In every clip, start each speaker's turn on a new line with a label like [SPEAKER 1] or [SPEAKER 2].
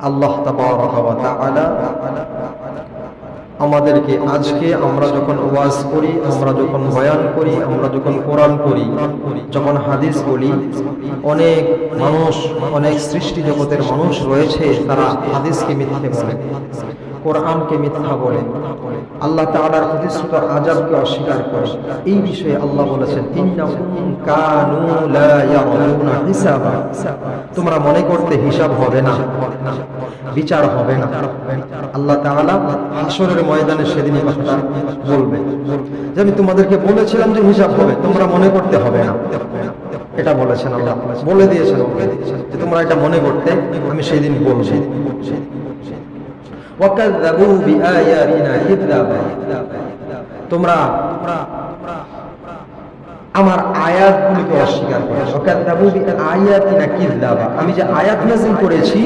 [SPEAKER 1] আল্লাহ তাবারাকা ওয়া তাআলা আমাদেরকে আজকে আমরা যখন ওয়াজ করি, আমরা যখন বয়ান করি, আমরা যখন কোরআন করি, যখন হাদিস বলি, অনেক মানুষ, অনেক সৃষ্টি জগতের মানুষ রয়েছে, তারা হাদিসকে মিথ্যে বলে, কোরআনকে মিথ্যা বলে, আল্লাহ তাআলার প্রতিশ্রুত আযাবকে অস্বীকার করে। এই বিষয়ে আল্লাহ বলেছেন, ইন্নাহুম কানু লা ইয়ারুনা হিসাবা, তোমরা মনে করতে হিসাব হবে না, বিচার হবে না। আল্লাহ তাআলা হাসরের ময়দানে সেদিন এই কথাটা বলবে যে আমি তোমাদেরকে বলেছিলাম যে হিসাব হবে, তোমরা মনে করতে হবে না। এটা বলেছেন আল্লাহ, বলে দিয়েছেন যে তোমরা এটা মনে করতে আমি সেদিন বলছি। ওয়াকাযযাবু বিআয়াতিনা কিযাবা, তোমরা আমার আয়াতগুলোকে অস্বীকার করেছো। ওয়াকাযযাবু বিআয়াতিনা কিযাবা, আমি যে আয়াত নাযিল করেছি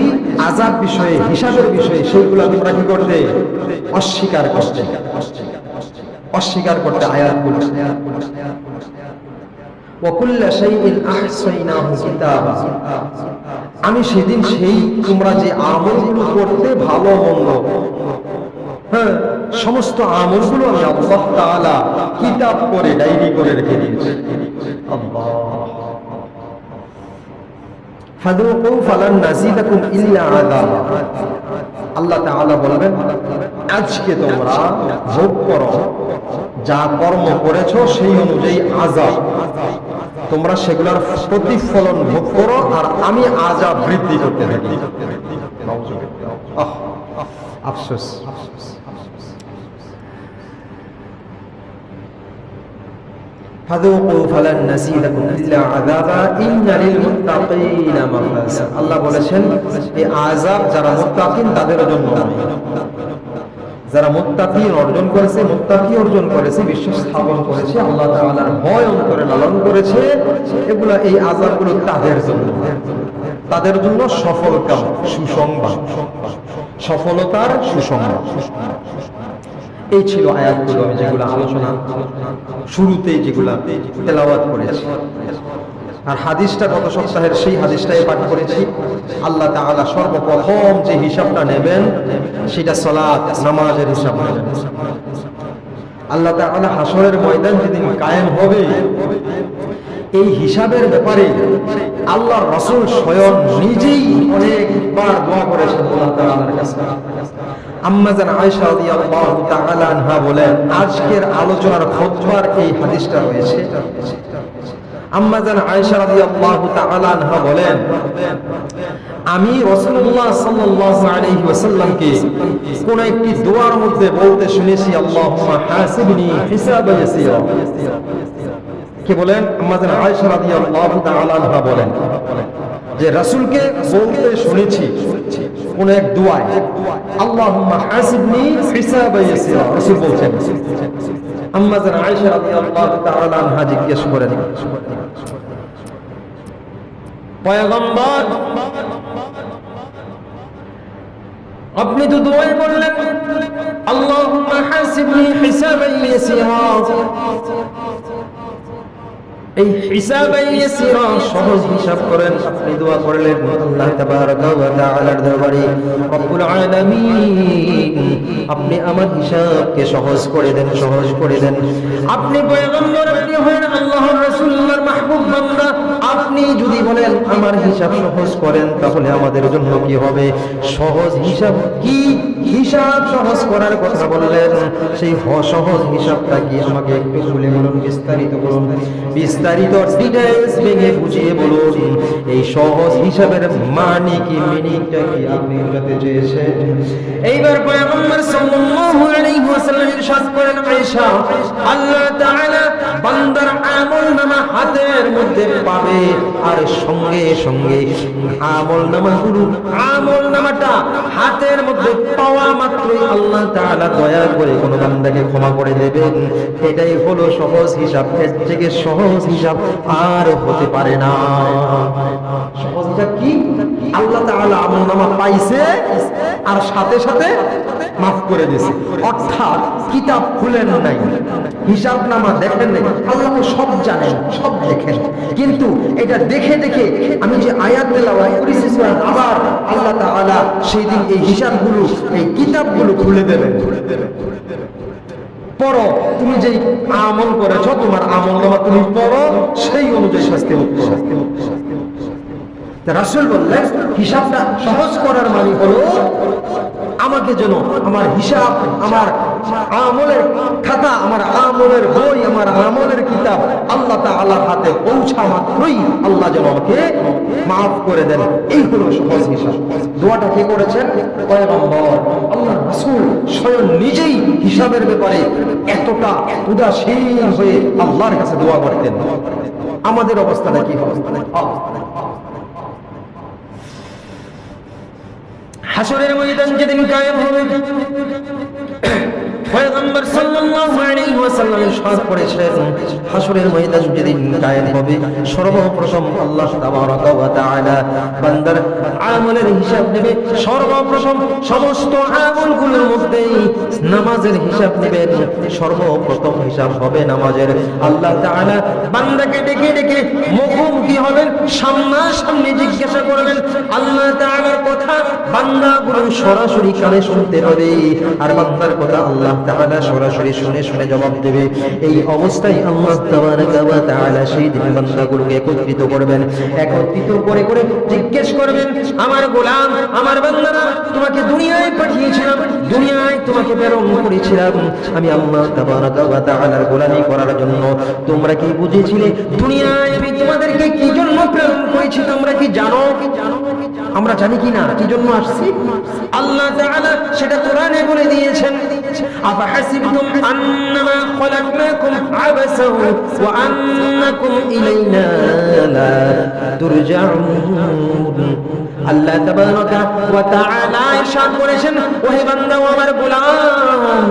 [SPEAKER 1] আযাব বিষয়ে, হিসাবের বিষয়ে, সেইগুলো তোমরা কি করতে? অস্বীকার করতে, অস্বীকার করতে আয়াতগুলো। ওয়াকুল্লা শাইইন আহসাইনাহু কিতাবা, আমি সেদিন সেই তোমরা যে আমলগুলো করতে ভালো মন্দ, হ্যাঁ, সমস্ত আমলগুলো আমি আল্লাহ তাআলা কিতাব করে, ডায়েরি করে রেখে দিয়েছি। আল্লাহ, ফাযুকু ফালান নাযিদাকুম ইল্লা আযাবা, আল্লাহ তাআলা বলবেন আজকে তোমরা ভোগ করো, যা কর্ম করেছো সেই অনুযায়ী আযাব, তোমরা সেগুলোর প্রতিফলন ভোগ করো, আর আমি আযাব বৃদ্ধি করতে থাকি। আফসোস, ফাযুকু ফালান নাযিদাকুম ইল্লা আযাবা ইন্না লিল মুত্তাকিনা মাফাজা, আল্লাহ বলেছেন এই আযাব যারা মুত্তাকিন তাদের জন্য, যারা মুত্তাকি অর্জন করেছে, মুত্তাকি অর্জন করেছে, বিশ্বাস স্থাপন করেছে, আল্লাহ তাআলার ভয় অন্তরে লালন করেছে, এগুলা এই আযাবগুলো তাদের জন্য, তাদের জন্য সফল কাম, সুসংবাদ, সফলতার সুসংবাদ। এই ছিল আয়াতগুলো, আমি যেগুলো আলোচনা শুরুতেই যেগুলো তেলাওয়াত করেছি। আর হাদিসটা গত সপ্তাহের সেই হাদিসটাই পাঠ করেছি। আল্লাহ তাআলা সর্বপ্রথম যে হিসাবটা নেবেন সেটা সালাত, নামাজের হিসাব নেবেন। আল্লাহ তাআলা হাসরের ময়দান যেদিন কায়েম হবে, এই হিসাবের ব্যাপারে আল্লাহর রাসূল স্বয়ং নিজেই অনেকবার দোয়া করেছেন আল্লাহ তাআলার কাছে। আম্মা জান আয়েশা রাদিয়াল্লাহু তাআলা আনহা বলেন, আজকের আলোচনার খুতবার এই হাদিসটা রয়েছে। আম্মা জান আয়েশা রাদিয়াল্লাহু তাআলা আনহা বলেন, আমি রাসূলুল্লাহ সাল্লাল্লাহু আলাইহি ওয়াসাল্লামকে কোন একটি দোয়ার মধ্যে বলতে শুনেছি, আল্লাহুম্মা হাসিবনি হিসাবান ইয়াসীরা। কে বলেন? আম্মা জান আয়েশা রাদিয়াল্লাহু তাআলা আনহা বলেন যে রাসূলকে বলতে শুনেছি কোন এক দোয়ায়, আল্লাহুম্মা হাসিবনি হিসাবান ইয়াসীরা। রাসূল বলছেন। আম্মা জান আয়েশা রাদিয়াল্লাহু তাআলা আনহা জিজ্ঞেস করেন, পয়গম্বর আপনি তো দোয়ায় বললেন আল্লাহুম্মা হাসিবনি হিসাবান ইয়াসীরা, এই হিসাবান ইয়াসীরা সহজ হিসাব করেন, আপনি দোয়া করলেন আল্লাহ তাবারাকা ওয়া তাআলার দরবারে, রব্বুল আলামিন আপনি আমার হিসাবকে সহজ করে দেন, সহজ করে দেন। আপনি পয়গম্বর, আপনি হলেন আল্লাহর রাসূলের মাহবুব বান্দা, আপনি যদি বলেন আমার হিসাব সহজ করেন, তাহলে আমাদের জন্য কি হবে? সহজ হিসাব কি? হিসাব সহজ করার কথা বললেন, সেই সহজ হিসাবটা কি আমাকে একটু খুলে বলুন, বিস্তারিত বলুন, বিস্তারিত ডিটেইলস ভেঙে বুঝিয়ে বলুন। এই সহজ হিসাবের মানে কি, মিনিংটা কি আপনি জানতে চেয়েছেন। এইবার পয়গম্বর সাল্লাল্লাহু আলাইহি ওয়াসাল্লাম ইরশাদ করেন, আয়েশা আল্লাহ তাআলা বান্দার আমলনামা হাতের মধ্যে পাবে, আর সঙ্গে সঙ্গে আমলনামাটা হাতের মধ্যে পাওয়া মাত্রই আল্লাহ তাআলা দয়া করে কোন বান্দাকে ক্ষমা করে দেবেন। এটাই হলো সহজ হিসাব। এর থেকে সহজ হিসাব আর হতে পারে না। সহজ হিসাব কি? আল্লাহ তাআলা আমলনামা পাইছে আর সাথে সাথে মাফ করে দিয়েছে। অর্থাৎ কিতাব খুলেন নাই, হিসাবনামা দেখেন নাই। আল্লাহ তো সব জানেন, সব দেখেন, কিন্তু এটা দেখে দেখে আমি যে আয়াত তেলাওয়াত করেছি, আবার আল্লাহ তাআলা সেই দিন এই হিসাবগুলো, এই কিতাবগুলো খুলে দেবেন। পড়ো, তুমি যেই আমল করেছো তোমার আমলনামা তুমি পড়ো, সেই অনুযায়ী শাস্তি মুক্ত। রাসূল বললেন হিসাবটা সহজ করার মানে হলো আমাকে যেন আমার হিসাব, আমার আমলের খাতা, আমার আমলের বই, আমার আমলের কিতাব আল্লাহ তাআলার হাতে পৌঁছা মাত্রই আল্লাহ যেন আমাকে মাফ করে দেন। এই হলো সহজ হিসাব। দোয়াটা কে করেছেন? পয়গম্বর আল্লাহর রাসূল স্বয়ং নিজেই হিসাবের ব্যাপারে এতটা উদাসীন হয়ে আল্লাহর কাছে দোয়া করতেন। আমাদের অবস্থাটা কি হবে? হাসরের ময়দান যেদিন কায়েম হবে, পয়গম্বর সাল্লাল্লাহু আলাইহি ওয়াসাল্লাম ইরশাদ করেছেন, হাসরের ময়দান যেদিন কায়েম হবে সর্বপ্রথম আল্লাহ তাবারাকা ওয়া তাআলা বান্দার আমলের হিসাব নেবে। সর্বপ্রথম সমস্ত আমলগুলোর মধ্যে নামাজের হিসাব নেবেন। সর্বপ্রথম হিসাব হবে নামাজের। আল্লাহ তাআলা বান্দাকে ডেকে ডেকে মুখোমুখি হবেন, সামনাসামনি জিজ্ঞাসা করবেন। আল্লাহ তাআলার কথা বান্দাগুলো সরাসরি কানে শুনতে পাবে, আর বান্দার কথা আল্লাহ তাআলা সরাসরি শুনে শুনে জবাব দেবে। এই অবস্থায় আল্লাহ তাবারাকা ওয়া তাআলা সেই দিন বান্দাগুলোকে একত্রিত করবেন। একত্রিত করে করে জিজ্ঞেস করবেন, আমার গোলাম, আমার বান্দারা, তোমাকে দুনিয়ায় পাঠিয়েছিলাম, দুনিয়ায় তোমাকে প্রেরণ করেছিলাম আমি আল্লাহ তাবারাকা ওয়া তাআলার গোলামি করার জন্য। তোমরা কি বুঝেছিলে দুনিয়ায় আমি তোমাদেরকে কি জন্য প্রেরণ করেছি? তোমরা কি জানো? আমরা জানি কি না কি জন্য আসছি? আল্লাহ তাআলা সেটা কোরআনে বলে দিয়েছেন, আফাহাসিবতুম আন্নামা খলাকনাকুম আবাসা ওয়া আন্নাকুম ইলাইনা লা তুরজাউন। আল্লাহ তাবারাকা ওয়া তাআলা ইরশাদ করেছেন, ওহে বান্দা, ও আমার গোলাম,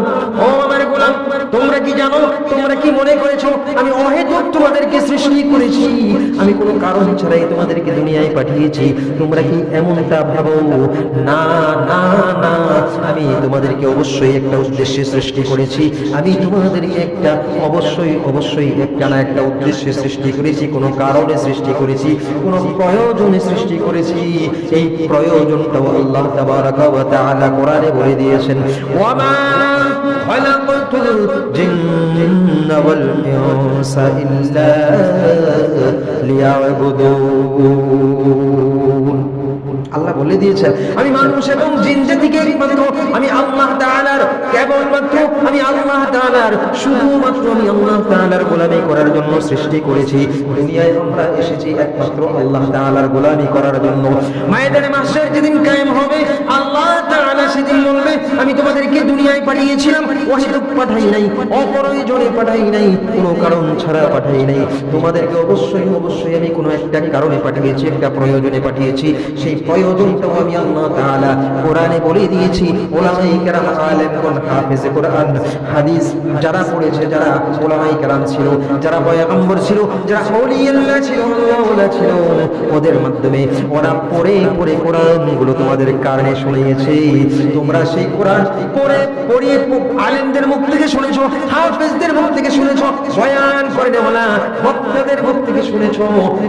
[SPEAKER 1] ও আমার গোলাম, তোমরা কি জানো, তোমরা কি মনে করেছো আমি অহেতুক তোমাদেরকে সৃষ্টি করেছি? আমি কোনো কারণ ছাড়াই তোমাদেরকে দুনিয়ায় পাঠিয়েছি। তোমরা কি এমনটা ভাবো? না না না, আমি তোমাদেরকে অবশ্যই একটা উদ্দেশ্যে সৃষ্টি করেছি। আমি তোমাদেরকে একটা অবশ্যই একটা না একটা উদ্দেশ্যে সৃষ্টি করেছি, কোনো কারণে সৃষ্টি করেছি, কোনো প্রয়োজনে সৃষ্টি করেছি। এই প্রয়োজনটাও আল্লাহ তাবারাকা ওয়া তাআলা কোরআনে বলে দিয়েছেন, ওয়ামা খালাকাতুল জিন্না ওয়াল ইনসা ইল্লা লিয়াবুদুন। আল্লাহ বলে দিয়েছেন, আমি মানুষ এবং জিন জাতিকে একমাত্র আমি আল্লাহ তাআলার, কেবলমাত্র আমি আল্লাহ তাআলার, শুধুমাত্র আমি আল্লাহ তাআলার গোলামি করার জন্য সৃষ্টি করেছি। দুনিয়ায় আমরা এসেছি একমাত্র আল্লাহ তাআলার গোলামি করার জন্য। ময়দানে মাহশর যেদিন কায়েম হবে আল্লাহ তাআলা সেদিন বলবে, আমি তোমাদেরকে দুনিয়ায় পাঠিয়েছিলাম, অহেতুক পাঠাই নাই, অপ্রয়োজনে পাঠাই নাই, কোনো কারণ ছাড়া পাঠাই নাই। তোমাদেরকে অবশ্যই আমি কোনো একটা কারণে পাঠিয়েছি, একটা প্রয়োজনে পাঠিয়েছি। সেই প্রয়োজনটাও আমি আল্লাহ তাআলা কোরআনে বলে দিয়েছি। উলামায়ে কেরাম, আলেমগণ, হাফেজে কোরআন, হাদিস যারা পড়েছে, যারা উলামায়ে কেরাম ছিল, যারা পয়গম্বর ছিল, যারা আউলিয়াল্লাহ ছিল, আল্লাহওয়ালা ছিল, ওদের মাধ্যমে ওরা পড়ে পড়ে কোরআনগুলো তোমাদের কানে শুনিয়েছে। তোমরা সেই কোরআন পড়িয়ে আলেমদের মুখ থেকে শুনেছো, হাফেজদের মুখ থেকে শুনেছো, বয়ান করে দেওয়ালা বক্তাদের মুখ থেকে শুনেছো,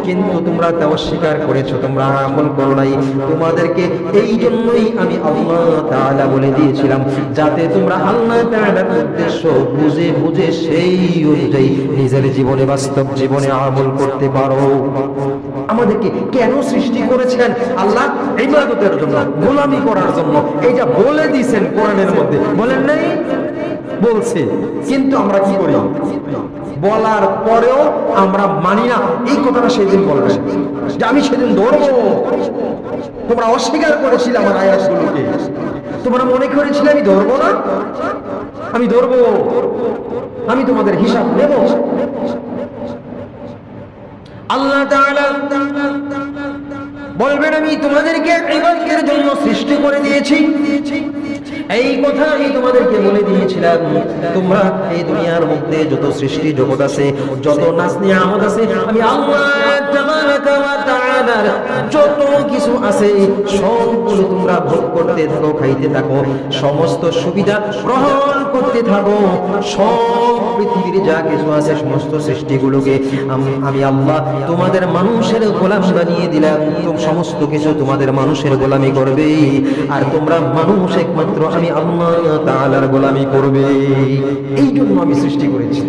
[SPEAKER 1] কিন্তু তোমরা তা অস্বীকার করেছো, তোমরা আমল করো নাই। তোমাদেরকে এই জন্যই আমি আল্লাহ তাআলা বলে দিয়েছিলাম, যাতে তোমরা আল্লাহ তাআলার উদ্দেশ্য বুঝে বুঝে সেই অনুযায়ী নিজের জীবনে, বাস্তব জীবনে আমল করতে পারো। আমাদেরকে কেন সৃষ্টি করেছেন? আল্লাহ ইবাদতের জন্য, গোলামি করার জন্য। এইটা বলে দিয়েছেন কোরআনের মধ্যে, বলেন নাই? বলছে, কিন্তু আমরা কি করি? বলার পরেও আমরা মানি না। এই কথাটা সেদিন বলবেন যে আমি সেদিন ধরবো। তোমরা অস্বীকার করেছিলে আমার আয়াতগুলোকে, তোমরা মনে করেছিলে আমি ধরবো না, আমি ধরবো, আমি তোমাদের হিসাব নেব। আল্লাহ তাআলা বলবেন আমি তোমাদেরকে ইবাদতের জন্য সৃষ্টি করে দিয়েছি। এই কথা আমি তোমাদেরকে বলে দিয়েছিলাম, তোমরা এই দুনিয়ার মধ্যে যত সৃষ্টি জগৎ আছে, যত নাজ নিয়ামত আছে, আমি আল্লাহ তাবারাকা ওয়া তাআলার যত কিছু আছে সবগুলো তোমরা ভোগ করতে থাকো, খাইতে থাকো, সমস্ত সুবিধা গ্রহণ করতে থাকো। সব পৃথিবীর যা কিছু আছে সমস্ত সৃষ্টিগুলোকে আমি আল্লাহ তোমাদের মানুষের গোলাম বানিয়ে দিলাম। সমস্ত কিছু তোমাদের মানুষের গোলামি করবে, আর তোমরা মানুষ একমাত্র আমি আল্লাহ তাআলার গোলামি করবে। এই জন্য আমি সৃষ্টি করেছি।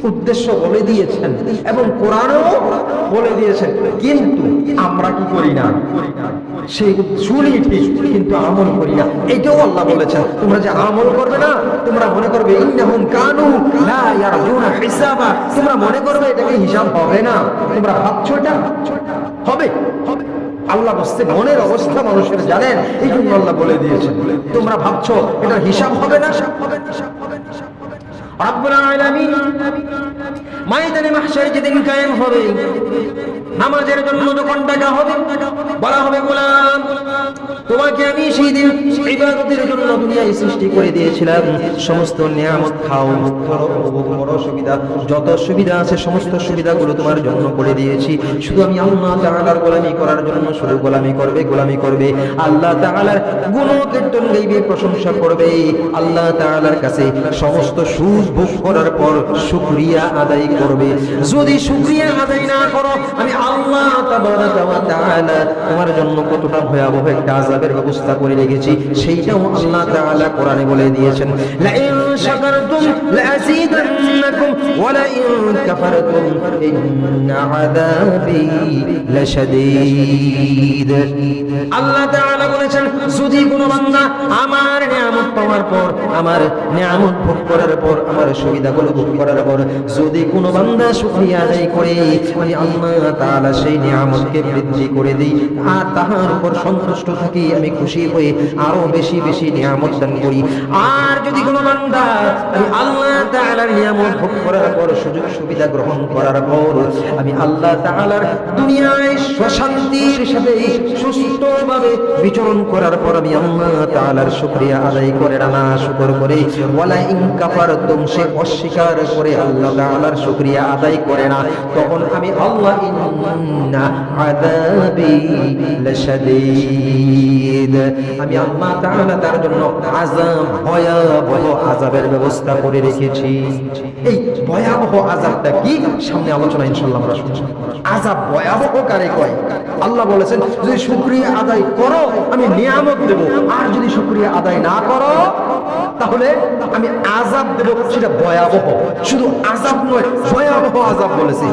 [SPEAKER 1] উদ্দেশ্য বলে দিয়েছেন এবং কোরআনও বলে দিয়েছেন, কিন্তু আমরা কি করি না? সেই শুনি ঠিক, কিন্তু আমল করি না। এটাও আল্লাহ বলেছেন, তোমরা যে আমল করবে না, তোমরা মনে করবে ইন্নাহুম কানু লা ইয়ারজুনা হিসাবা, তোমরা মনে করবে এটাকে হিসাব হবে না। তোমরা ভাবছো এটা হবে। আল্লাহ বলছে মনের অবস্থা মানুষের জানেন, এই জন্য আল্লাহ বলে দিয়েছেন তোমরা ভাবছো এটা হিসাব হবে না। রব্বুল আলামিন ময়দানে মাহশার যেদিন কায়েম হবে, নামাজের জন্য যখন ডাকা হবে, বলা হবে গোলাম তোমাকে আমি সেই দিন ইবাদতের জন্য দুনিয়ায় সৃষ্টি করে দিয়েছিলাম। সমস্ত নিয়ামত খাও, বড় সুবিধা, যত সুবিধা আছে সমস্ত সুবিধাগুলো তোমার জন্য করে দিয়েছি। শুধু আমি আল্লাহ তাআলার গোলামি করার জন্য শুধু গোলামি করবে, গোলামি করবে। আল্লাহ তাআলার গুণ কীর্তন গাইবে, প্রশংসা করবে। আল্লাহ তাআলার কাছে সমস্ত সুখ ভোগ করার পর শুকরিয়া আদায় করবে। যদি শুকরিয়া আদায় না করো, আমি আল্লাহ তাবারাকা ওয়া তাআলা তোমার জন্য কতটা ভয়াবহ একটা আযাবের ব্যবস্থা করে রেখেছি, সেইটাও আল্লাহ তাআলা কোরআনে বলে দিয়েছেন। লা ইন শাকারতুম লাযীদান্নাকুম ওয়া লা ইন কাফারতুম ইন্না আযাবি লাশাদীদ। আল্লাহ তাআলা বলেছেন, যদি কোনো বান্দা আমার নিয়ামত পাওয়ার পর, আমার নিয়ামত ভোগ করার পর, আমার সুবিধাগুলো ভোগ করার পর যদি কোনো বান্দা শুকরিয়া আদায় করে, আমি আল্লাহ তাআলা সেই নিয়ামতকে বৃদ্ধি করে দিই, আর তাহার উপর সন্তুষ্ট থাকি, আমি খুশি হয়ে আরো বেশি বেশি নিয়ামত দান করি। আর যদি কোনো বান্দা আমি আল্লাহ তাআলার নিয়ামত ভোগ করার পর, সুযোগ সুবিধা গ্রহণ করার পর, আমি আল্লাহ তাআলার দুনিয়ায় শান্তির সাথে সুস্থভাবে বিচরণ করার পর, আমি আল্লাহ তাআলার শুকরিয়া আদায় করে না, শুকর করে, ওয়ালা ইন কাফারতুম, সে অস্বীকার করে আল্লাহ তাআলার শুকরিয়া আদায় করে না, তখন আমি আল্লাহ ইন্না আযাবি লাশাদীদ, আমি আল্লাহ তাআলা তার জন্য আযাব, ভয়াবহ আযাবের ব্যবস্থা করে রেখেছি। এই ভয়াবহ আযাবটা কি, সামনে আলোচনা ইনশাআল্লাহ আমরা শুনব। আযাব ভয়াবহ কারে কয়? আল্লাহ বলেছেন যদি শুকরিয়া আদায় করো আমি নিয়ামত দেব, আর যদি শুকরিয়া আদায় না করো তাহলে আমি আযাব দেব, সেটা ভয়াবহ। শুধু আযাব নয়, ভয়াবহ আযাব বলেছি।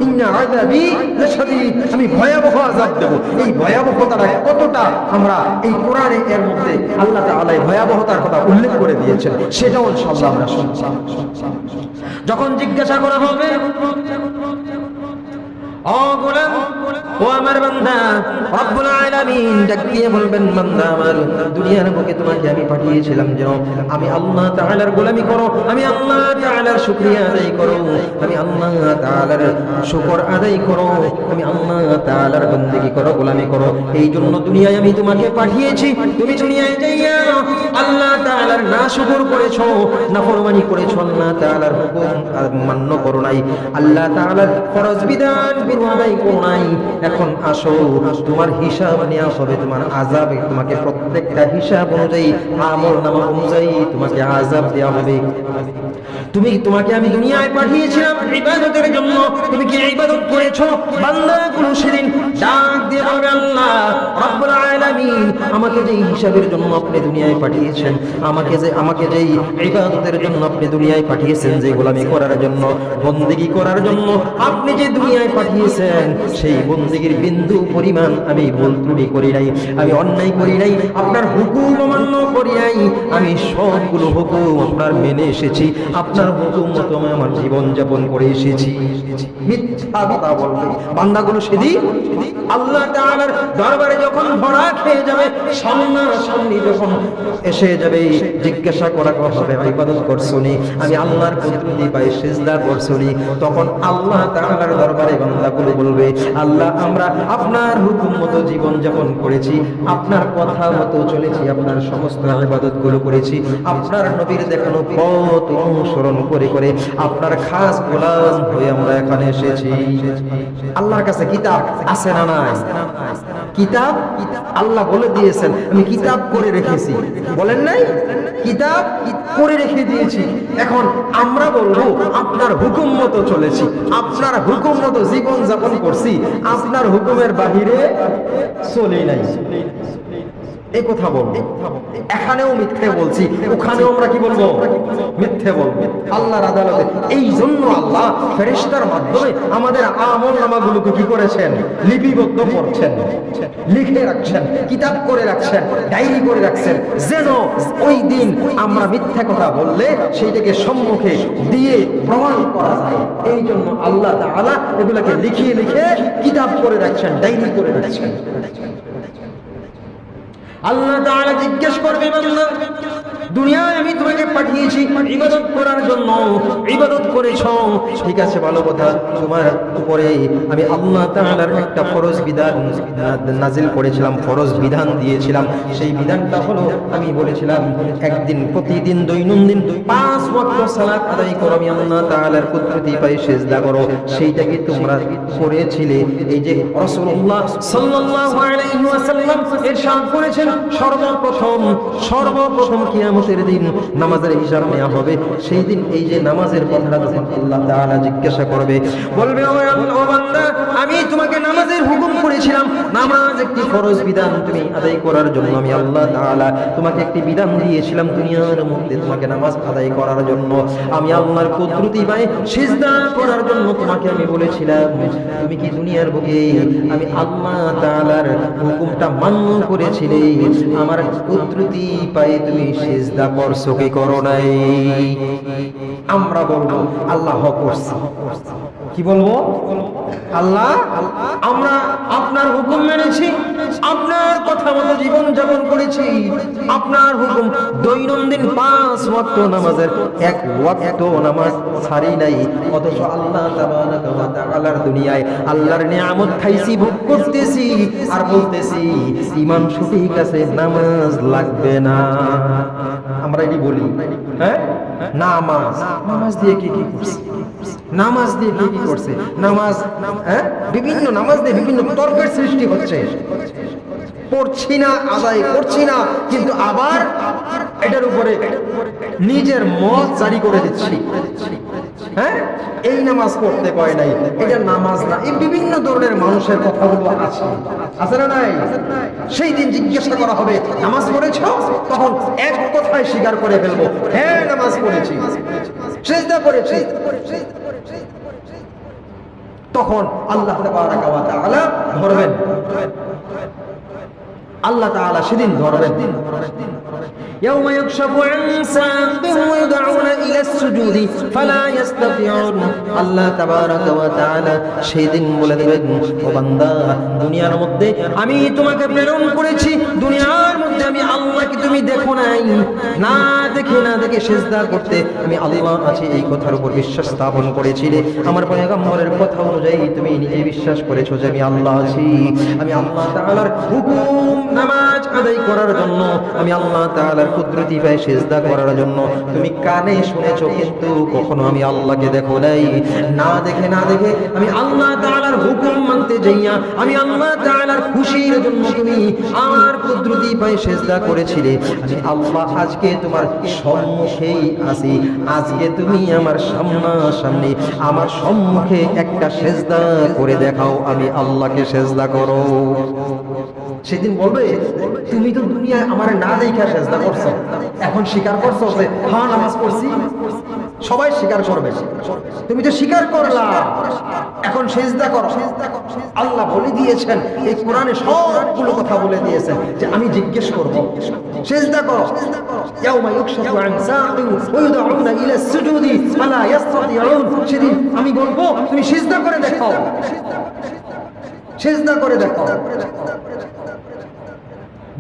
[SPEAKER 1] ইন্না আযাবি লাশাদীদ, আমি ভয়াবহ আযাব দেব। এই ভয়াবহতাটা কতটা আমরা এই কোরআনে এর মধ্যে আল্লাহ তাআলা ভয়াবহতার কথা উল্লেখ করে দিয়েছেন, সেটাও ইনশাআল্লাহ আমরা শুনব। যখন জিজ্ঞাসা করা হবে, ও গোলাম, ও আমার বান্দা, রব্বুল আলামিন ডাক দিয়ে বলবেন, বান্দা আমার, দুনিয়ার বুকে তোমাকে আমি পাঠিয়েছিলাম যেন আমি আল্লাহ তাআলার গোলামি করো, আমি আল্লাহ তাআলার শুকরিয়া আদায় করো, আমি আল্লাহ তাআলার শুকর আদায় করো, আমি আল্লাহ তাআলার বন্দেগী করো, গোলামি করো। এই জন্য দুনিয়ায় আমি তোমাকে পাঠিয়েছি। তুমি দুনিয়ায় যাইয়া আল্লাহ তাআলার নাশুকর করেছো, নাফরমানি করেছো, আল্লাহ তাআলার হুকুম মান্য করো নাই, আল্লাহ তাআলার ফরজ বিধান আদায় করো নাই। এখন আসো, তোমার হিসাব নেওয়া হবে, তোমার আযাবে তোমাকে প্রত্যেকটা হিসাব অনুযায়ী, আমলনামা অনুযায়ী তোমাকে আযাব দেওয়া হবে। তোমাকে আমি দুনিয়ায় পাঠিয়েছিলাম ইবাদতের জন্য, তুমি কি ইবাদত করেছো? বান্দাগুলো সেদিন ডাক দিয়ে বলবে, আল্লাহ রব্বুল আলামিন আমাকে যেই হিসাবের জন্য আপনি দুনিয়ায় পাঠিয়েছেন, আমাকে যেই ইবাদতের জন্য আপনি দুনিয়ায় পাঠিয়েছেন, যে গোলামি করার জন্য, বন্দেগী করার জন্য আপনি যে দুনিয়ায় পাঠিয়েছেন, সেই বন্দেগীর বিন্দু পরিমাণ আমি ভুল ত্রুটি করি নাই, আমি অন্যায় করি নাই, আপনার হুকুম অমান্য করি নাই, আমি সবগুলো হুকুম আপনার মেনে এসেছি, আপনার হুকুম মতো আমার জীবন যাপন করে এসেছি। মিথ্যা কথা বলবে বান্দাগুলো সেদিন আল্লাহ তাআলার দরবারে যখন ধরা খেয়ে যাবে, সামনাসামনি যখন এসে যাবে, জিজ্ঞাসা করা হবে, ইবাদত করছনি, আমি আল্লাহর কুদরতি পায়ে সিজদা করছনি, তখন আল্লাহ তাআলার দরবারে বান্দা কথাগুলো বলবে, আল্লাহ আমরা আপনার হুকুম মতো জীবন যাপন করেছি, আপনার কথা মতো চলেছি, আপনার সমস্ত ইবাদতগুলো করেছি, আপনার নবীর দেখানো পথ অনুসরণ করে করে আপনার খাস গোলাম হয়ে আমরা এখানে এসেছি। আল্লাহর কাছে কিতাব আছে না নাই? কিতাব আল্লাহ বলে দিয়েছেন, আমি কিতাব করে রেখেছি, বলেন নাই? কিতাব করে রেখে দিয়েছি। এখন আমরা বলবো আপনার হুকুম মতো চলেছি, আপনার হুকুম মতো জীবন যাপন করছি, আপনার হুকুমের বাহিরে চলে নাই, এই কথা বলবো। এখানেও মিথ্যে বলছি, ওখানেও আমরা কি বলবো? মিথ্যে বলবো আল্লাহর আদালতে। এই জন্য আল্লাহ ফেরেশতার মাধ্যমে আমাদের আমল নামাগুলোকে কি করেছেন? লিপিবদ্ধ করছেন, লিখে রাখছেন, কিতাব করে রাখছেন, ডায়েরি করে রাখছেন, যেন ওই দিন আমরা মিথ্যা কথা বললে সেইটাকে সম্মুখে দিয়ে প্রমাণ করা যায়। এই জন্য আল্লাহ তাআলা এগুলাকে লিখিয়ে লিখে কিতাব করে রাখছেন, ডায়েরি করে রাখছেন। আল্লাহ তাআলা জিজ্ঞেস করবে, বান্দা দুনিয়ায় আমি তোমাকে পাঠিয়েছি ইবাদত করার জন্য, ইবাদত করেছো, ঠিক আছে ভালো কথা, তোমার উপরে আমি আল্লাহ তাআলার একটা ফরজ বিধান নাজিল করেছিলাম, ফরজ বিধান দিয়েছিলাম। সেই বিধানটা হলো আমি বলেছিলাম একদিন প্রতিদিন দৈনন্দিন 5 ওয়াক্ত সালাত আদায় করো, আমি আল্লাহ তাআলার কুদরতি পায়ে সিজদা করো। সেইটাকে তোমরা করেছিলে। এই যে রাসূলুল্লাহ সাল্লাল্লাহু আলাইহি ওয়াসাল্লাম ইরশাদ করেছেন, সর্বপ্রথম কিয়ামতের দিন নামাজের হিসাব নেওয়া হবে। সেই দিন এই যে নামাজের কথাটা যখন আল্লাহ তাআলা জিজ্ঞাসা করবে, বলবে ও বান্দা আমি তোমাকে নামাজের হুকুম করেছিলাম, নামাজ একটি ফরজ বিধান, তুমি আদায় করার জন্য আমি আল্লাহ তাআলা তোমাকে একটি বিধান দিয়েছিলাম দুনিয়ার মধ্যে তোমাকে নামাজ আদায় করার জন্য, আমি আল্লাহর কুদরতি পায়ে সিজদা করার জন্য তোমাকে আমি বলেছিলাম। তুমি কি দুনিয়ার বুকে আমি আল্লাহ তাআলার হুকুমটা মান্য করেছিলে? আমার কুদরতি পায়ে তুমি সিজদা করছো কি করো নাই? আমরা বলবো আল্লাহ করছি। কি বলবো? আল্লাহ আমরা আপনার হুকুম মেনেছি, আপনার কথা মতো জীবন যাপন করেছি, আপনার হুকুম দৈনন্দিন 5 ওয়াক্ত নামাজের 1 ওয়াক্ত নামাজ ছাড়ি নাই। অথচ আল্লাহ তাবারাকা ওয়া তাআলার দুনিয়ায় আল্লাহর নিয়ামত খাইছি, ভোগ করতেছি, আর বলতেছি ঈমান সঠিক আছে, নামাজ লাগবে না। আমরা এটি বলি, হ্যাঁ? নামাজ দিয়ে কি করছে? নামাজ দিয়ে কি করছে? নামাজ, হ্যাঁ, বিভিন্ন নামাজ দিয়ে বিভিন্ন তর্কের সৃষ্টি হচ্ছে। পড়ছি না, আদায় করছি না, কিন্তু আবার এটার উপরে নিজের মত জারি করে দিচ্ছি। হ্যাঁ, এই নামাজ পড়তে কয় নাই, এটা নামাজ না, এই বিভিন্ন ধরনের মানুষের কথাগুলো আছে না নাই? সেই দিন জিজ্ঞাসা করা হবে নামাজ পড়েছ? তখন এক কথায় স্বীকার করে ফেলবো, হ্যাঁ নামাজ পড়েছি, সিজদা করেছি। তখন আল্লাহ তাবারাকা ওয়া তাআলা ধরবেন, আল্লাহ তাআলা সেদিন ধরবেন। يوم يكشف عن ساق ويدعون إلى السجود فلا يستطيعون। আল্লাহ তাবারাকা ওয়া তাআলা সেদিন বলে দেবেন, ও বান্দা দুনিয়ার মধ্যে আমি তোমাকে প্রেরণ করেছি, দুনিয়ার মধ্যে আমি আল্লাহকে তুমি দেখো নাই, না দেখে সিজদা করতে আমি আল্লাহ আছি এই কথার উপর বিশ্বাস স্থাপন করেছিলে। আমার পয়গম্বরের কথা অনুযায়ী তুমি নিজে বিশ্বাস করেছো যে আমি আল্লাহ আছি, আমি আল্লাহ তাআলার হুকুম নামাজ আদায় করার জন্য, আমি আল্লাহ তাআলার কুদরতি পায়ে সিজদা করার জন্য তুমি কানে শুনেছো, কিন্তু কখনো আমি আল্লাহকে দেখো নাই। না দেখে আমি আল্লাহ তাআলার হুকুম মানতে যাইয়া আমি আল্লাহ তাআলার খুশির জন্য তুমি আমার কুদরতি পায়ে সিজদা করেছিলে। আমি আল্লাহ আজকে তোমার সম্মুখেই আছি, আজকে তুমি আমার সামনাসামনি আমার সম্মুখে একটা সিজদা করে দেখাও, আমি আল্লাহকে সিজদা করো। সেদিন বলবে তুমি তো দুনিয়ায় আমার না দেখা সিজদা করছো, এখন স্বীকার করছো যে হ্যাঁ নামাজ পড়ছি। সবাই স্বীকার করবে, তুমি তো স্বীকার করলা, এখন সিজদা করো। আল্লাহ বলে দিয়েছেন, এই কোরআনে সবগুলো কথা বলে দিয়েছেন যে আমি জিজ্ঞেস করব, সিজদা করো। ইয়াউমা ইউকশাফু আন সাকিন ওয়া ইউদউনা ইলা সুজুদি ফালা ইস্তাতিউন। সেদিন আমি বলবো তুমি সিজদা করে দেখাও, সিজদা করে দেখাও।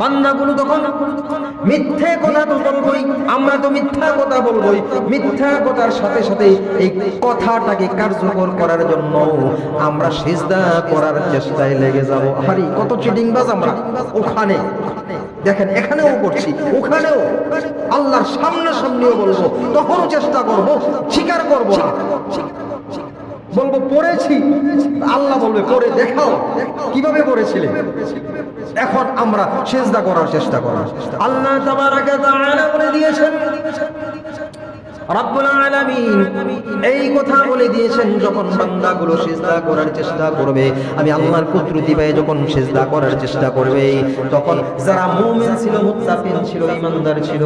[SPEAKER 1] বান্দাগুলো তখন মিথ্যে কথা তো বলবই, আমরা তো মিথ্যা কথা বলবই, মিথ্যা কথার সাথে সাথে এই কথাটাকে কার্যকর করার জন্য আমরা সিজদা করার চেষ্টায় লেগে যাব। আরে কত চিটিংবাজ আমরা! ওখানে দেখেন, এখানেও করছি, ওখানেও আল্লাহর সামনাসামনিও বলবো, তখনও চেষ্টা করব, স্বীকার করব না। বলবো পড়েছি, আল্লাহ বলবে পড়ে দেখাও কিভাবে পড়েছিলে। এখন আমরা সিজদা করার চেষ্টা করব। আল্লাহ তাবারাকা ওয়া তাআলা বলে দিয়েছেন, রব্বুল আলামিন এই কথা বলে দিয়েছেন, যখন বান্দাগুলো সিজদা করার চেষ্টা করবে, আমি আল্লাহর কুদরতি পায়ে যখন সিজদা করার চেষ্টা করবে, তখন যারা মুমিন ছিল, মুত্তাকিন ছিল, ঈমানদার ছিল,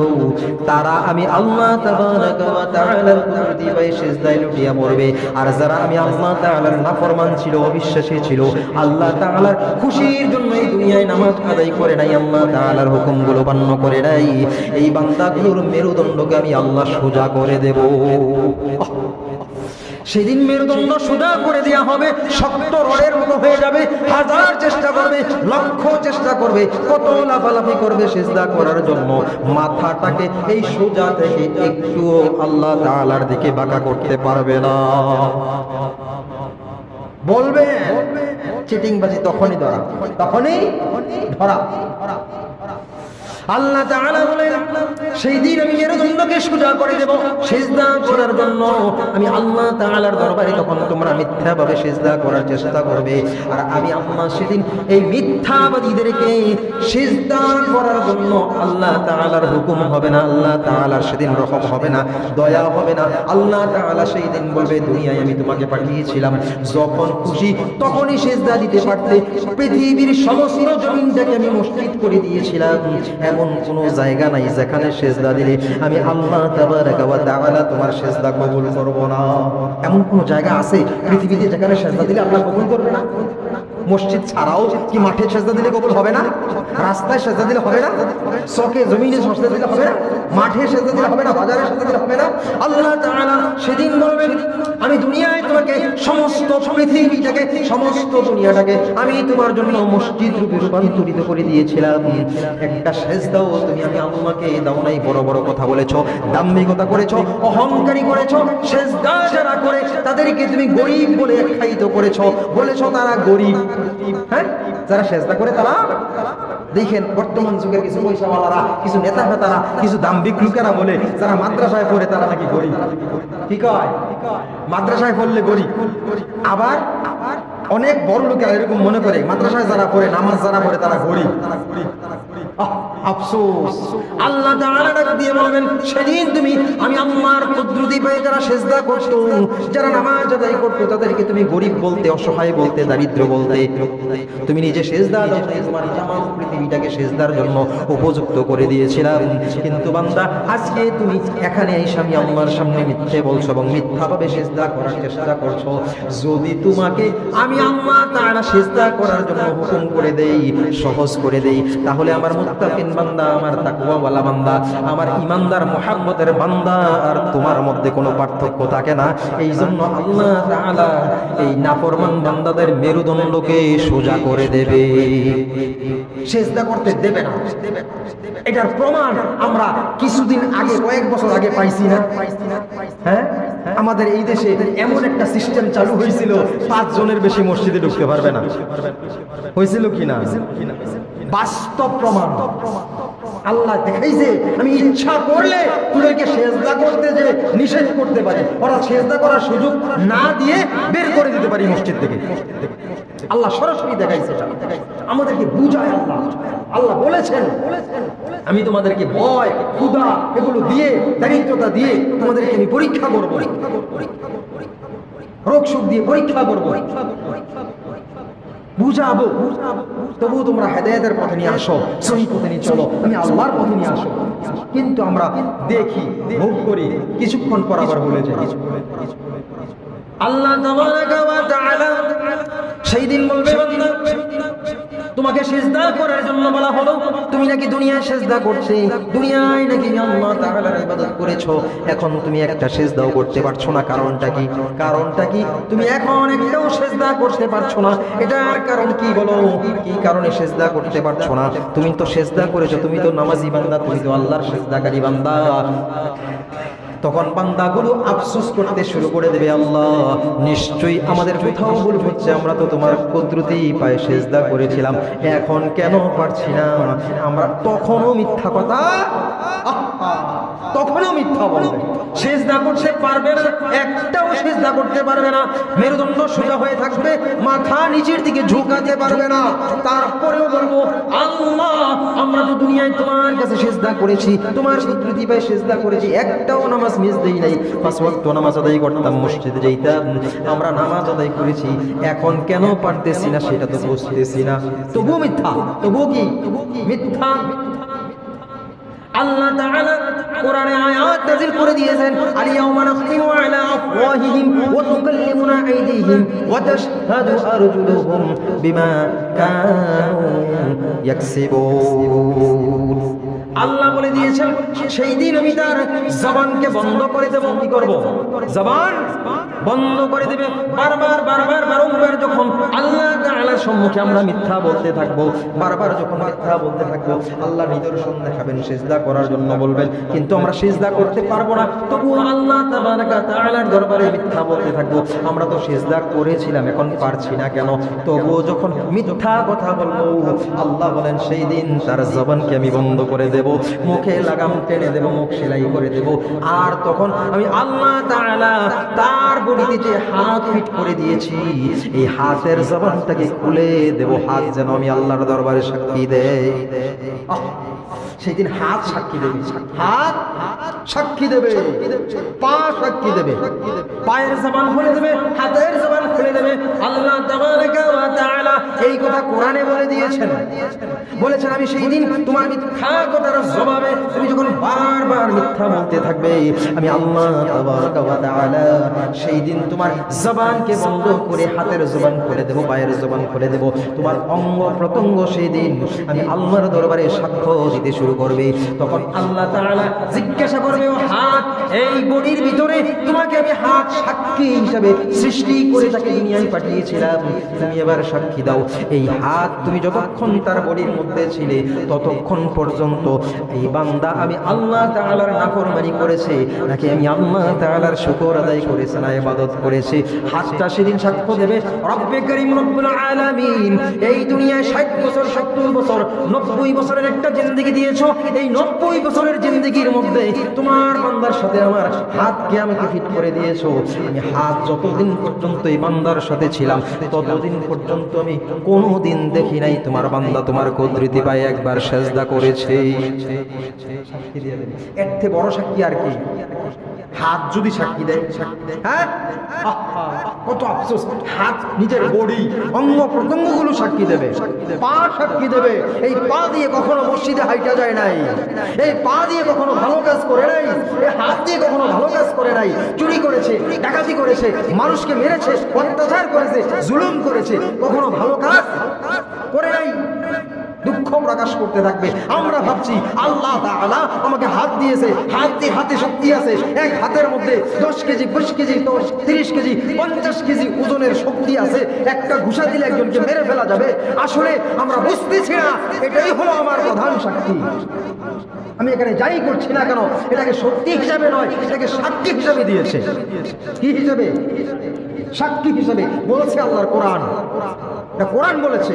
[SPEAKER 1] তারা আমি আল্লাহ তাবারাকা ওয়া তাআলার কুদরতি পায়ে সিজদায় লুটিয়ে পড়বে। আর যারা আমি আল্লাহ তাআলার নাফরমান ছিল, অবিশ্বাসী ছিল, আল্লাহ তাআলার খুশির জন্য এই দুনিয়ায় নামাজ আদায় করে নাই, আল্লাহ তাআলার হুকুমগুলো পালন করে নাই, এই বান্দাগুলোর মেরুদণ্ডকে আমি আল্লাহ সোজা করে দেব। সেদিন মেরুদণ্ড সোজা করে দেয়া হবে, শক্ত রডের মতো হয়ে যাবে। হাজার চেষ্টা করবে, লক্ষ চেষ্টা করবে, কত লাফালাফি করবে সিজদা করার জন্য, মাথাটাকে এই সোজা থেকে একটুও আল্লাহ তাআলার দিকে বাঁকা করতে পারবে না। বলবে চিটিংবাজি তখনই ধরা, তখনই ধরা। আল্লাহ তাআলা বলেন, সেই দিন আমি মেরুদণ্ডকে সোজা করে দেব সিজদা করার জন্য। আমি আল্লাহ তাআলার দরবারে তখন তোমরা মিথ্যাভাবে সিজদা করার চেষ্টা করবে, আর আমি আল্লাহ সেদিন এই মিথ্যাবাদীদেরকে সিজদা করার জন্য আল্লাহ তাআলার হুকুম হবে না, আল্লাহ তাআলার সেদিন রহম হবে না, দয়া হবে না। আল্লাহ তাআলা সেই দিন বলবে, দুনিয়ায় আমি তোমাকে পাঠিয়েছিলাম, যখন খুশি তখনই সিজদা দিতে পারতে, পৃথিবীর সমস্ত জমিনটাকে আমি মসজিদ করে দিয়েছিলাম, এমন কোন জায়গা নাই যেখানে সিজদা দিলে আমি আল্লাহ তাবারাকা ওয়া তাআলা তোমার সিজদা কবুল করব না। এমন কোন জায়গা আছে পৃথিবীতে যেখানে সিজদা দিলে আল্লাহ কবুল করবে না? মসজিদ ছাড়াও কি মাঠে সিজদা দিলে কবুল হবে না? রাস্তায় সিজদা দিলে হবে না? চকে জমিনে সিজদা দিলে হবে না? মাঠে সিজদা দিলে হবে না? বাজারে সিজদা দিলে হবে না? আল্লাহ তাআলা সেদিন বলবেন, আমি দুনিয়ায় তোমাকে সমস্ত পৃথিবীটাকে, সমস্ত দুনিয়াটাকে আমি তোমার জন্য মসজিদ রূপে রূপান্তরিত করে দিয়েছিলাম, একটা সিজদাও তুমি আমি আল্লাহকে দাও নাই। বড় বড় কথা বলেছো, দাম্ভিকতা করেছো, অহংকারী করেছো, সিজদা যারা করে তাদেরকে তুমি গরীব বলে আখ্যায়িত করেছো, বলেছো তারা গরীব। হ্যাঁ, যারা সিজদা করে তারা, দেখেন বর্তমান যুগের কিছু পয়সাওয়ালারা, কিছু নেতা ফেতারা, কিছু দাম্ভিক লোকেরা বলে যারা মাদ্রাসায় পড়ে তারা নাকি গরীব। ঠিক হয়, মাদ্রাসায় পড়লে গরীব। আবার অনেক বড় লোকেরা এরকম মনে করে মাদ্রাসায় যারা পড়ে, নামাজ যারা পড়ে তারা গরীব। আফসোস, আল্লাহ তাআলা ডাক দিয়ে বলবেন, সেদিন তুমি আমি আল্লাহর কুদরতি পায়ে যারা সিজদা করতো, যারা নামাজ আদায় করতো, তাদেরকে তুমি গরীব বলতে, অসহায় বলতে, দারিদ্র বলতে। তুমি নিজে সিজদা দাও, তোমার জামাত পৃথিবীটাকে সিজদার জন্য উপযুক্ত করে দিয়েছিলাম। কিন্তু বান্দা, আজকে তুমি এখানে এসে আমি আল্লাহর সামনে মিথ্যে বলছো এবং মিথ্যাভাবে সিজদা করার চেষ্টা করছো। যদি তোমাকে আমি আল্লাহ তাআলা সিজদা করার জন্য হুকুম করে দেই, সহজ করে দেই, তাহলে আমার মুত্তাকিন বান্দা, আমার তাকওয়াওয়ালা বান্দা, আমার ঈমানদার মুহাব্বতের বান্দা আর তোমার মধ্যে কোনো পার্থক্য থাকে না। এই জন্য আল্লাহ তাআলা এই নাফরমান বান্দাদের মেরুদণ্ডকে সোজা করে দেবে, সিজদা করতে দেবে না। এটার প্রমাণ আমরা কিছুদিন আগে, কয়েক বছর আগে পাইছি না? হ্যাঁ, আমাদের এই দেশে এমন একটা সিস্টেম চালু হয়েছিল, 5 জনের বেশি মসজিদে ঢুকতে পারবে না। হয়েছিল কিনা? বাস্তব প্রমাণ। আল্লাহ দেখাইছে, আমি ইচ্ছা করলে তোদেরকে সিজদা করতে যে নিষেধ করতে পারি, ওরা সিজদা করার সুযোগ না দিয়ে বের করে দিতে পারি মসজিদ থেকে। আল্লাহ সরাসরি দেখাইছে, আমাদেরকে বুঝায়। আল্লাহ বলেছেন, আমি তোমাদেরকে ভয়, ক্ষুধা এগুলো দিয়ে, দারিদ্রতা দিয়ে তোমাদেরকে আমি পরীক্ষা করব, রোগ সুখ দিয়ে পরীক্ষা করব, বুঝাবো। তবু তোমরা হেদায়েতের পথে নিয়ে আসো, সহি পথে নিয়ে চলো, আমি আল্লাহর পথে নিয়ে আসো। কিন্তু আমরা দেখি, ভোগ করি, কিছুক্ষণ পর আবার ভুলে যাই। আল্লাহ তাবারাকা ওয়া তাআলা সেই দিন বলবে, বান্দা তোমাকে সিজদা করার জন্য বলা হলো, তুমি নাকি দুনিয়ায় সিজদা করতে, দুনিয়ায় নাকি আল্লাহ তাআলার ইবাদত করেছো, এখন তুমি একটা সিজদাও করতে পারছো না। কারণটা কি? কারণটা কি? তুমি এখন একটাও সিজদা করতে পারছো না। এটার কারণ কি বলো? কি কারণে সিজদা করতে পারছো না? তুমি তো সিজদা করেছো, তুমি তো নামাজি বান্দা, তুমি তো আল্লাহর সিজদাকারী বান্দা। তখন বান্দাগুলো আফসোস করতে শুরু করে দেবে, আল্লাহ নিশ্চয়ই আমাদের কোথাও ভুল হচ্ছে, আমরা তো তোমার কুদরতি পায়ে সিজদা করেছিলাম, এখন কেন পারছি না? আমরা তখনও মিথ্যা কথা, তখনও মিথ্যা বলবে, সিজদা করতে পারবে না, একটাও সিজদা করতে পারবে না, মেরুদণ্ড সোজা হয়ে থাকবে, মাথা নিচের দিকে ঝুঁকাতে পারবে না। তারপরেও বলবো, আল্লাহ আমরা তো দুনিয়ায় তোমার কাছে সিজদা করেছি, তোমার কুদরতি পায়ে সিজদা করেছি, একটাও নামাজ মিস দেই নাই, 5 ওয়াক্ত নামাজ আদায় করতাম, মসজিদে যাইতাম, আমরা নামাজ আদায় করেছি, এখন কেন পারতেছি না সেটা তো বুঝতেছি না। তবুও মিথ্যা, তবুও কি মিথ্যা। আল্লাহ তাআলা কোরআনে আয়াত নাযিল করে দিয়েছেন, আল-ইয়াওমা নাখতিমু আলা আফওয়াহিহিম ওয়া তুকাল্লিমুনা আইদিহিম ওয়া তাশহাদু আরজুলুহুম বিমা কানু ইয়াকসিবুন। আল্লাহ বলে দিয়েছেন সেই দিন আমি তার জবানকে বন্ধ করে দেব। কি করব? জবান বন্ধ করে দেবে। বারবার বারবার বারংবার যখন আল্লাহ তাআলার সম্মুখে আমরা মিথ্যা বলতে থাকবো, বারবার যখন মিথ্যা বলতে থাকবো, আল্লাহ নিদর্শন দেখাবেন, সিজদা করার জন্য বলবেন, কিন্তু আমরা সিজদা করতে পারবো না। তবুও আল্লাহ তাবারাকা তাআলার দরবারে মিথ্যা বলতে থাকবো, আমরা তো সিজদা করেছিলাম, এখন পারছি না কেন? তবুও যখন মিথ্যা কথা বলবো, আল্লাহ বলেন সেই দিন তার জবানকে আমি বন্ধ করে দেব, মুখে লাগাম টেনে দেব, মুখ সেলাই করে দেব। আর তখন আমি আল্লাহ তাআলা তার বডিতে যে হাত ফিট করে দিয়েছি, এই হাতের জবানটাকে খুলে দেব, হাত যেন আমি আল্লাহর দরবারে সাক্ষী দেয়। সেদিন হাত সাক্ষী দেবে, হাত সাক্ষী দেবে, পা সাক্ষী দেবে, পায়ের জবান খুলে দেবে, হাতের জবান খুলে দেবে। আল্লাহ তাবারাকা ওয়া তাআলা এই কথা কোরআনে বলে দিয়েছেন, বলেছেন আমি সেই দিন তোমার মিথ্যা কথার জবাবে তুমি যখন বারবার মিথ্যা বলতে থাকবে, আমি আল্লাহ তাবারাকা ওয়া তাআলা সেই দিন তোমার জবানকে বন্ধ করে হাতের জবান খুলে দেব, পায়ের জবান খুলে দেব। তোমার অঙ্গ প্রত্যঙ্গ সেই দিন আমি আল্লাহর দরবারে সাক্ষ্য দিতে শুরু করবে। তখন আল্লাহ তাআলা জিজ্ঞাসা করবে, ও হাত, এই বডির ভিতরে তোমাকে আমি হাত সাক্ষী হিসাবে সৃষ্টি করে তাকে দুনিয়ায় পাঠিয়েছিলাম, তুমি এবার সাক্ষী দাও। এই হাত তুমি যতক্ষণ তার বডির মধ্যে ছিলে ততক্ষণ পর্যন্ত এই বান্দা আমি আল্লাহ তাআলার নাফরমানি করেছে নাকি আমি আল্লাহ তাআলার শুকর আদায় করেছে না ইবাদত করেছে? হাতটা সেদিন সাক্ষ্য দেবে। রব্বে করিম রব্বুল আলামিন এই দুনিয়ায় 60 বছর 70 বছর 90 বছরের একটা জিন্দেগি দিয়েছো, এই 90 বছরের জিন্দেগির মধ্যে তোমার বান্দার সাথে আমার হাতকে আমাকে ফিট করে দিয়েছো। আমি হাত যতদিন পর্যন্ত এই বান্দার সাথে ছিলাম ততদিন পর্যন্ত আমি কোনোদিন দেখি নাই তোমার বান্দা তোমার কুদরতি পায়ে একবার সেজদা করেছে। সাক্ষী দিয়ে দেবে, এর থেকে বড় সাক্ষী আর কি? হাত যদি সাক্ষী দেয়, হ্যাঁ কত আফসোস, হাত নিজের বডি অঙ্গ প্রত্যঙ্গগুলো সাক্ষী দেবে, পা সাক্ষী দেবে। এই পা দিয়ে কখনো মসজিদে হাইটা যায় নাই, এই পা দিয়ে কখনো ভালো কাজ করে নাই, এই হাত দিয়ে কখনো ভালো কাজ করে নাই, চুরি করেছে, ডাকাতি করেছে, মানুষকে মেরেছে, অত্যাচার করেছে, জুলুম করেছে, কখনো ভালো কাজ করে নাই। দুঃখ প্রকাশ করতে থাকবে। আমরা ভাবছি আল্লাহ তাআলা আমাকে হাত দিয়েছে, হাত দিয়ে হাতে শক্তি আছে, এক হাতের মধ্যে 10 কেজি 20 কেজি 30 কেজি 50 কেজি ওজনের শক্তি আছে, একটা ঘুষা দিলে একজনকে মেরে ফেলা যাবে। আসলে আমরা বুঝতেছি না এটাই হলো আমার প্রধান সাক্ষী। আমি এখানে যাই করছি না কেন এটাকে শক্তি হিসাবে নয়, এটাকে সাক্ষী হিসাবে দিয়েছে। কি হিসাবে? সাক্ষী হিসাবে বলছে আল্লাহর কোরআন। এটা কোরআন বলেছে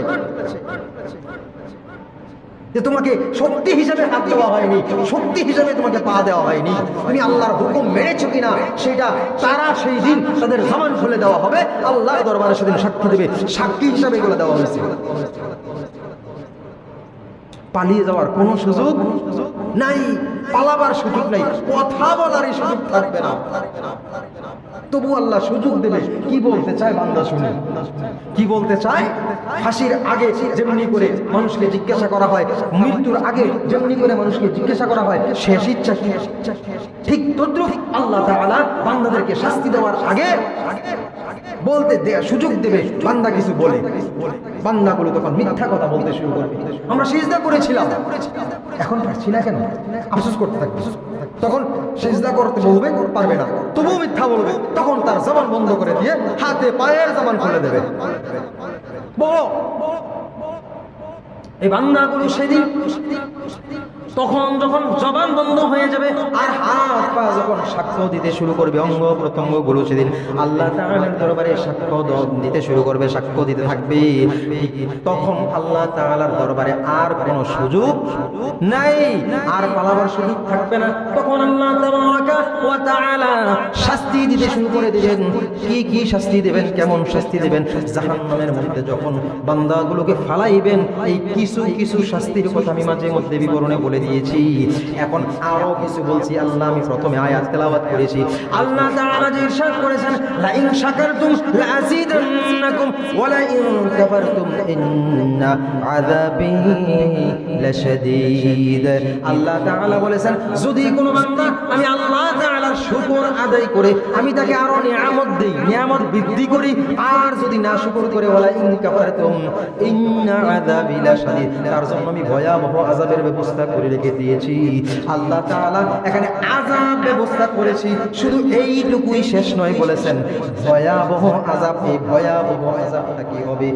[SPEAKER 1] যে তোমাকে শক্তি হিসেবে হাত দেওয়া হয়নি, শক্তি হিসেবে তোমাকে পা দেওয়া হয়নি, তুমি আল্লাহর হুকুম মেনেছো কিনা সেটা তারা সেই দিন তাদের জবান খুলে দেওয়া হবে, আল্লাহর দরবারে সেদিন সাক্ষী দেবে, সাক্ষী হিসাবে এগুলো দেওয়া হয়েছে। পালিয়ে যাওয়ার কোনো সুযোগ নাই, পালাবার সুযোগ নাই, কথা বলার সুযোগ থাকবে না। তবু আল্লাহ সুযোগ দেবে। কি বলতে চায় বান্দা শুনে, কি বলতে চায়? ফাঁসির আগে যেমনি করে মানুষকে জিজ্ঞাসা করা হয়, মৃত্যুর আগে যেমনি করে মানুষকে জিজ্ঞাসা করা হয় শেষ ইচ্ছা কি, ঠিক তদ্রুপ আল্লাহ তাআলা বান্দাদেরকে শাস্তি দেওয়ার আগে বলতে সুযোগ দেবে, বান্দা কিছু বলে। বান্দাগুলো তখন মিথ্যা কথা বলতে শুরু করবে, আমরা সিজদা করেছিলাম, এখন পারছি না কেন, আফসোস করতে থাকবে। তখন সিজদা করতে বলবে, পারবে না, তবুও মিথ্যা বলবে। তখন তার জবান বন্ধ করে দিয়ে হাতে পায়ের জবান খুলে দেবে। বলো, এই বান্দাগুলো সেদিন তখন যখন জবান বন্ধ হয়ে যাবে আর হাত পা যখন সাক্ষ্য দিতে শুরু করবে, অঙ্গ প্রত্যঙ্গ গুলো সেদিন আল্লাহ তাআলার দরবারে সাক্ষ্য দিতে শুরু করবে, সাক্ষ্য দিতে থাকবে। তখন আল্লাহ তাআলার দরবারে আর কোনো সুযোগ নাই, আর পালাবার সুযোগ থাকবে না। তখন আল্লাহ তাবারাকা ওয়া তাআলা শাস্তি দিতে শুরু করে দিবেন। কি শাস্তি দেবেন, কেমন শাস্তি দেবেন? জাহান্নামের মধ্যে যখন বান্দাগুলোকে ফালাইবেন, এই কিছু শাস্তির কথা আমি মাঝে মধ্যে বিবরণে বলে দিয়েছি, এখন আরো কিছু বলছি। আল্লাহ, আমি প্রথমে আয়াত তেলাওয়াত করেছি, আল্লাহ তাআলা যে ইরশাদ করেছেন, লা ইন শাকারতুম লাযিদান্নাকুম ওয়া লা ইন কাফারতুম ইন্না আযাবি লাশাদীদ। আল্লাহ তাআলা বলেছেন, যদি কোনো বান্দা আমি আল্লাহ তাআলার শুকর আদায় করে আমি তাকে আরো নিয়ামত দেই, নিয়ামত বৃদ্ধি করি, আর যদি না শুকর করে ওয়া লা ইন কাফারতুম ইন্না আযাবি লাশাদীদ, তার জন্য আমি ভয়াবহ আযাবের ব্যবস্থা করে রেখে দিয়েছি। আল্লাহ তাআলা এখানে আযাব ব্যবস্থা করেছি, শুধু এইটুকুই শেষ নয়, বলেছেন ভয়াবহ আযাব। এই ভয়াবহ আযাবটা কি হবে?